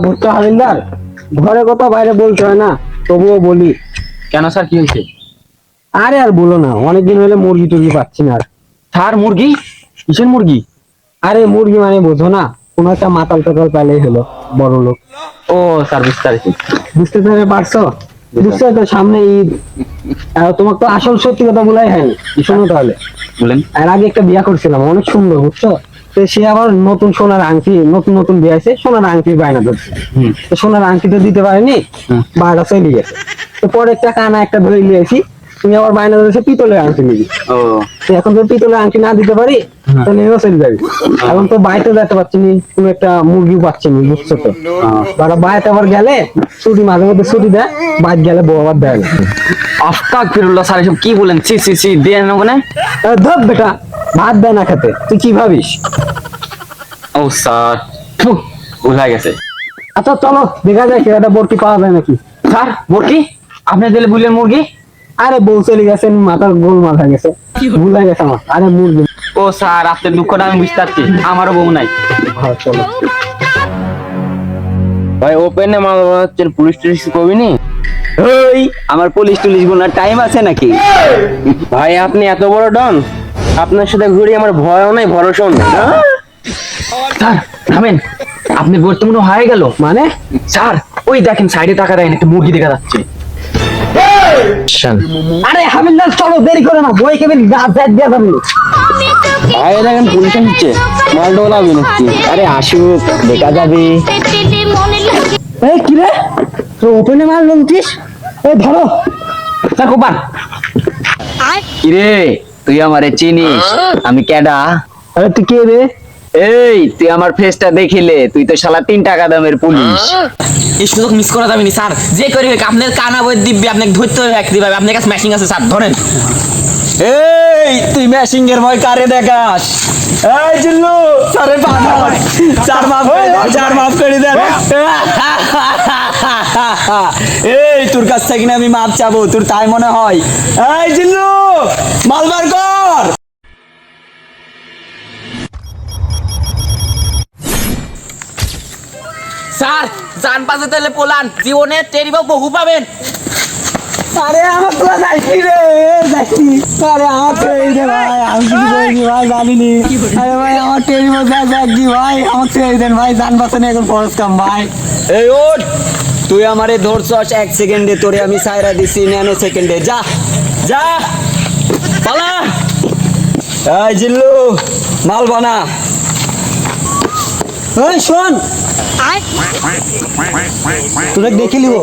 ভুট্টা হাবিলদার, ঘরে কথা বাইরে বলতে হয় না, তবুও বলি। কেন স্যার, কি হয়েছে? আরে আর বলো না, অনেকদিন হলে মুরগি টুরগি পাচ্ছি না আর। স্যার মুরগি? কিসের মুরগি? আরে মুরগি মানে বোঝো না, কোনো একটা মাতাল টাতাল পাইলেই হলো, বড় লোক। ও স্যার, বুঝতে পারছি। বুঝতে পারছো? বুঝতে তো, সামনে ঈদ। তোমার তো আসল সত্যি কথা বলাই হয়নি, শোনো তাহলে। বলেন। আর আগে একটা বিয়া করছিলাম, অনেক সুন্দর, বুঝছো? তো সে আবার নতুন সোনার আংটি, নতুন নতুন বিয়ে আছে, সোনার আংটি বায়না ধরছে। তো সোনার আংটি তো দিতে পারেনি, বারোটা চলে গেছে। তো পরে একটা কানা একটা ধরে নিয়েছি, তুমি আবার বায়না ধরেছে পিতলের আংটি নিবি। ও, তো এখন তো পিতলের আংটি না দিতে পারি, তাহলে এও চলে যাবি। এখন তো বাইরে যেতে পারছি নি, তুমি একটা মুরগিও পাচ্ছি নি, বুঝছো তো? বাইরে আবার গেলে ছুটি, মাঝে মধ্যে ছুটি দেয়, বাইরে গেলে বউ আবার দেয় না। আস্তাগফিরুল্লাহ স্যার, এসব কি বলেন? সি সি সি, দেন ওখানে। ধর বেটা, ভাত দেয় না খেতে, তুই কি ভাবিস? ও স্যার, ভুল হয়ে গেছে। আচ্ছা চলো দেখা যায় একটা বরকি পাওয়া যায় নাকি। স্যার মুরগি? আপনি দিলে বুলেন মুরগি? আরে বউ চলে গেছে, মাথার গোল মাথা গেছে, ভুল হয়ে গেছে আমার। আরে মুরগি। ও স্যার, আপনার দুঃখটা আমি বুঝতে পারছি, আমারও বউ নাই। হ্যাঁ চলো। ভাই ওপেনে মাল বানাচ্ছেন, পুলিশ টুলিশ কবিনি? ওই আমার পুলিশ টুলিশ গুনার টাইম আছে নাকি? ভাই আপনি এত বড় ডন, আপনার সাথে ঘুরি আমার ভয়ও নাই, ভরসাও নাই। স্যার থামেন, আপনি বর্তমানে হয়ে গেল মানে? স্যার ওই দেখেন, সাইডে টাকা দেন, একটা মুরগি দেখা যাচ্ছে। আরে হাবিলদার চলো, দেরি করে না, বই কেবল গাছ দেখ দিয়া যাবে। ভাই দেখেন পুলিশ আসছে, মাল ডোলাবি নাকি? আরে আসুক, দেখা যাবে। এই কি রে, তো ওপেনে মাল বলছিস? এই ধরো। স্যার কোপান। কিরে তুই আমারে চিনিস? আমি কেডা? আরে তুই কে রে? এই তুই আমার ফেসটা দেখিলে, তুই তো শালা 3 টাকা দামের পুলিশ। এই সুযোগ মিস করা যাবে না স্যার, যে করে হোক আপনার কানা বই দিব্যি, আপনাকে ধরতে হবে কিভাবে, আপনার কাছে ম্যাশিং আছে স্যার, ধরেন। এই তুই ম্যাশিং এর ভয় কারে দেখাস? এই জিল্লু, স্যারের পা ধর, স্যার মাফ করে দেন, স্যার মাফ করে দেন। এই তোর কাছ থেকে না আমি মাপ চাবো, তোর তাই মনে হয়? এই জিল্লু, মালবার কর। স্যার জান পাশে তাহলে পোলান, জীবনে টেরিবা বহু পাবেন। আরে আমার তো যাইছি রে, যাইছি। আরে আমার ট্রেন দে ভাই, আমি কিছু করিনি ভাই, জানিনি। আরে ভাই আমার ট্রেন মধ্যে যাচ্ছি ভাই, আমার ট্রেন দেন ভাই, জান বাঁচানো এখন ফরজ কাম ভাই। এই ওঠ, তুই আমারে ধরছস 1 সেকেন্ডে, তোরে আমি সাইরা দিছি ন্যানো সেকেন্ডে। যা যা পালা। এই জিল্লু, মাল বানা। এই শোন, তোরা দেখে লিব।